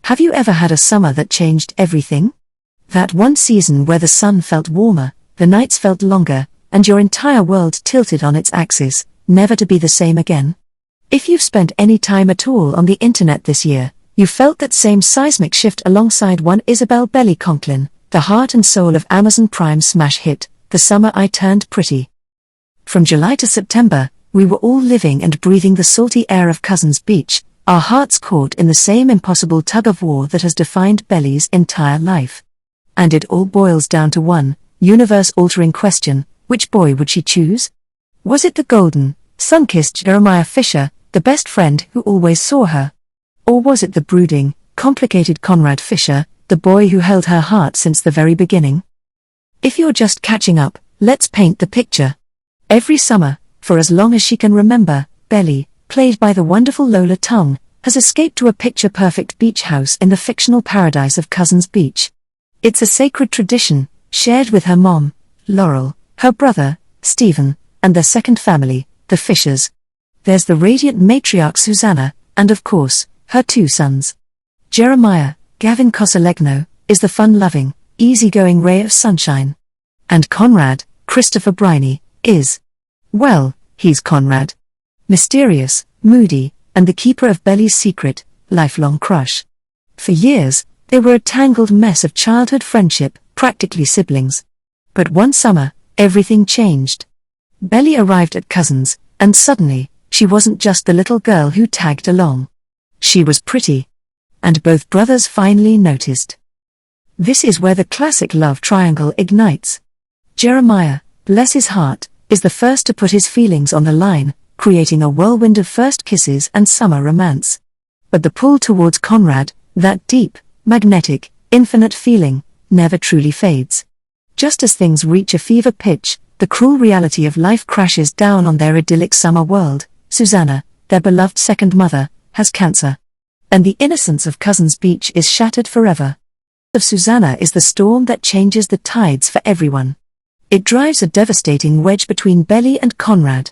Have you ever had a summer that changed everything? That one season where the sun felt warmer, the nights felt longer, and your entire world tilted on its axis, never to be the same again? If you've spent any time at all on the internet this year, you felt that same seismic shift alongside one Isabel Belly Conklin, the heart and soul of Amazon Prime's smash hit, The Summer I Turned Pretty. From July to September, we were all living and breathing the salty air of Cousins Beach, our hearts caught in the same impossible tug-of-war that has defined Belly's entire life. And it all boils down to one, universe-altering question: which boy would she choose? Was it the golden, sun-kissed Jeremiah Fisher, the best friend who always saw her? Or was it the brooding, complicated Conrad Fisher, the boy who held her heart since the very beginning? If you're just catching up, let's paint the picture. Every summer, for as long as she can remember, Belly, played by the wonderful Lola Tongue, has escaped to a picture-perfect beach house in the fictional paradise of Cousins Beach. It's a sacred tradition, shared with her mom, Laurel, her brother, Stephen, and their second family, the Fishers. There's the radiant matriarch Susanna, and of course, her two sons. Jeremiah, Gavin Cosalegno, is the fun-loving, easygoing ray of sunshine. And Conrad, Christopher Briney, is, well, he's Conrad. Mysterious, moody, and the keeper of Belly's secret, lifelong crush. For years, they were a tangled mess of childhood friendship, practically siblings. But one summer, everything changed. Belly arrived at Cousins, and suddenly, she wasn't just the little girl who tagged along. She was pretty. And both brothers finally noticed. This is where the classic love triangle ignites. Jeremiah, bless his heart, is the first to put his feelings on the line, creating a whirlwind of first kisses and summer romance. But the pull towards Conrad, that deep, magnetic, infinite feeling, never truly fades. Just as things reach a fever pitch, the cruel reality of life crashes down on their idyllic summer world. Susanna, their beloved second mother, has cancer. And the innocence of Cousins Beach is shattered forever. Of Susanna is the storm that changes the tides for everyone. It drives a devastating wedge between Belly and Conrad.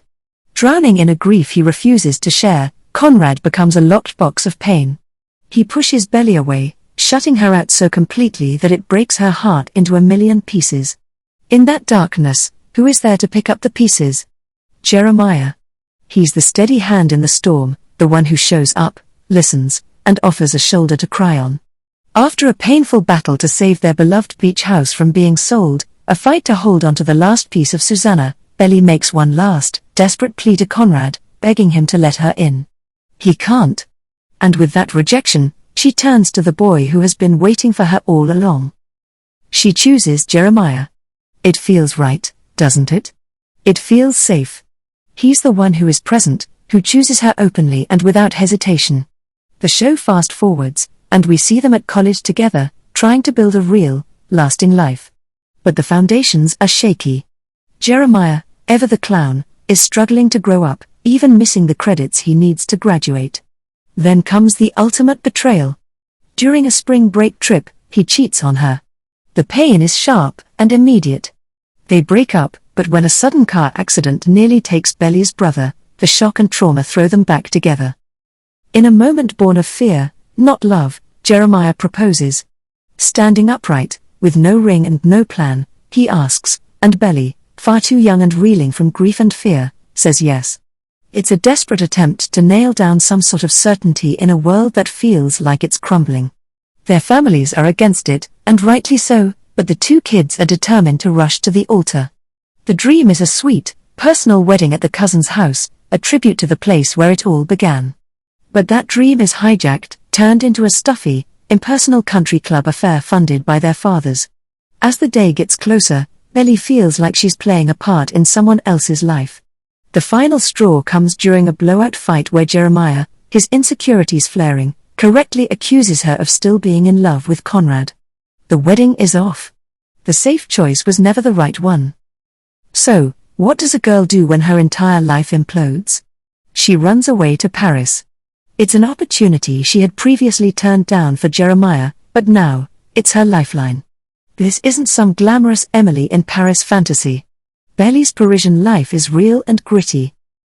Drowning in a grief he refuses to share, Conrad becomes a locked box of pain. He pushes Belly away, shutting her out so completely that it breaks her heart into a million pieces. In that darkness, who is there to pick up the pieces? Jeremiah. He's the steady hand in the storm, the one who shows up, listens, and offers a shoulder to cry on. After a painful battle to save their beloved beach house from being sold, a fight to hold onto the last piece of Susanna, Belly makes one last, desperate plea to Conrad, begging him to let her in. He can't. And with that rejection, she turns to the boy who has been waiting for her all along. She chooses Jeremiah. It feels right, doesn't it? It feels safe. He's the one who is present, who chooses her openly and without hesitation. The show fast forwards, and we see them at college together, trying to build a real, lasting life. But the foundations are shaky. Jeremiah, ever the clown, is struggling to grow up, even missing the credits he needs to graduate. Then comes the ultimate betrayal. During a spring break trip, he cheats on her. The pain is sharp and immediate. They break up, but when a sudden car accident nearly takes Belly's brother, the shock and trauma throw them back together. In a moment born of fear, not love, Jeremiah proposes. Standing upright, with no ring and no plan, he asks, and Belly, far too young and reeling from grief and fear, says yes. It's a desperate attempt to nail down some sort of certainty in a world that feels like it's crumbling. Their families are against it, and rightly so, but the two kids are determined to rush to the altar. The dream is a sweet, personal wedding at the Cousins' house, a tribute to the place where it all began. But that dream is hijacked, turned into a stuffy, impersonal country club affair funded by their fathers. As the day gets closer, Belly feels like she's playing a part in someone else's life. The final straw comes during a blowout fight where Jeremiah, his insecurities flaring, correctly accuses her of still being in love with Conrad. The wedding is off. The safe choice was never the right one. So, what does a girl do when her entire life implodes? She runs away to Paris. It's an opportunity she had previously turned down for Jeremiah, but now, it's her lifeline. This isn't some glamorous Emily in Paris fantasy. Belly's Parisian life is real and gritty.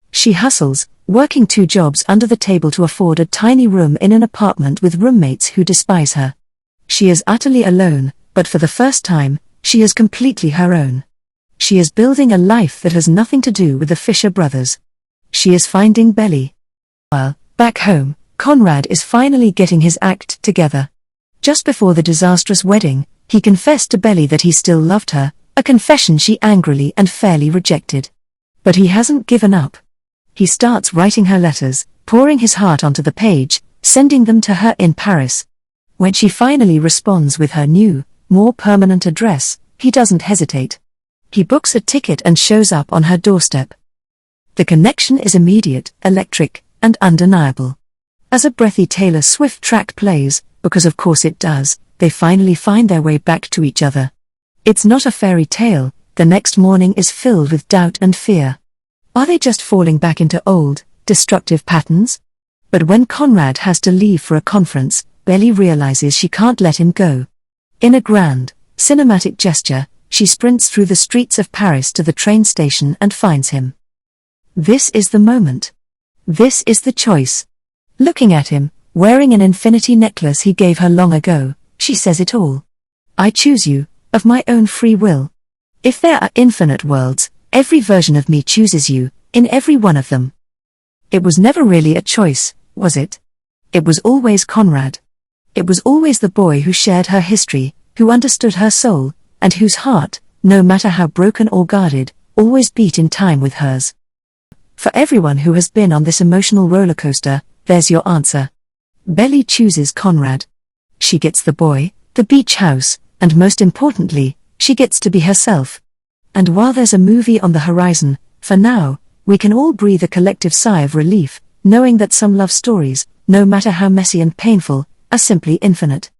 She hustles, working 2 jobs under the table to afford a tiny room in an apartment with roommates who despise her. She is utterly alone, but for the first time, she is completely her own. She is building a life that has nothing to do with the Fisher brothers. She is finding Belly. While, back home, Conrad is finally getting his act together. Just before the disastrous wedding, he confessed to Belly that he still loved her, a confession she angrily and fairly rejected. But he hasn't given up. He starts writing her letters, pouring his heart onto the page, sending them to her in Paris. When she finally responds with her new, more permanent address, he doesn't hesitate. He books a ticket and shows up on her doorstep. The connection is immediate, electric, and undeniable. As a breathy Taylor Swift track plays, because of course it does, they finally find their way back to each other. It's not a fairy tale. The next morning is filled with doubt and fear. Are they just falling back into old, destructive patterns? But when Conrad has to leave for a conference, Belly realizes she can't let him go. In a grand, cinematic gesture, she sprints through the streets of Paris to the train station and finds him. This is the moment. This is the choice. Looking at him, wearing an infinity necklace he gave her long ago, she says it all. I choose you, of my own free will. If there are infinite worlds, every version of me chooses you, in every one of them. It was never really a choice, was it? It was always Conrad. It was always the boy who shared her history, who understood her soul, and whose heart, no matter how broken or guarded, always beat in time with hers. For everyone who has been on this emotional roller coaster, there's your answer. Belly chooses Conrad. She gets the boy, the beach house, and most importantly, she gets to be herself. And while there's a movie on the horizon, for now, we can all breathe a collective sigh of relief, knowing that some love stories, no matter how messy and painful, are simply infinite.